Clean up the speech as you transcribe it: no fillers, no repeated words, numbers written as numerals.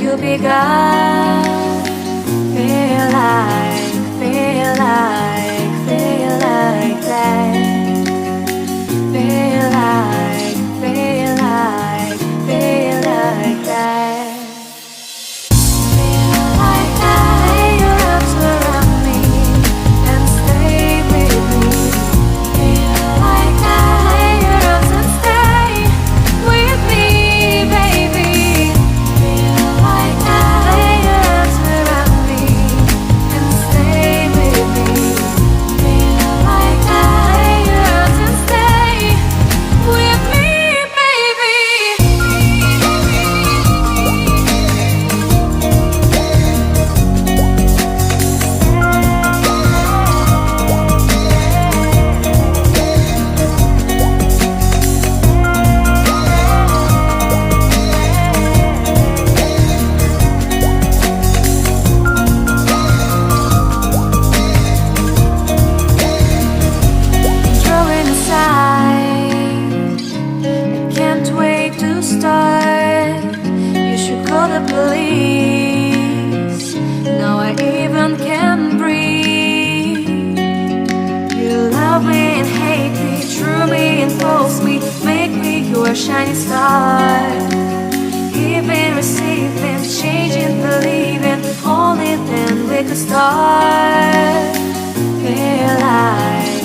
to be God. Feel like that. Feel like, feel like that. Feel like that. Lay your arms around me and stay with me. Feel like that. Lay your arms and stay with me, baby. Feel like that. Lay your arms around me and stay with me. Feel like that. Lay your arms and stay with me, baby. Throwing aside, I can't wait to start. You should call the police. Now I even can breathe. You love me and hate me, true me and false me, make me your shining star. Giving, receiving, changing, believing, only then we could start. Feel like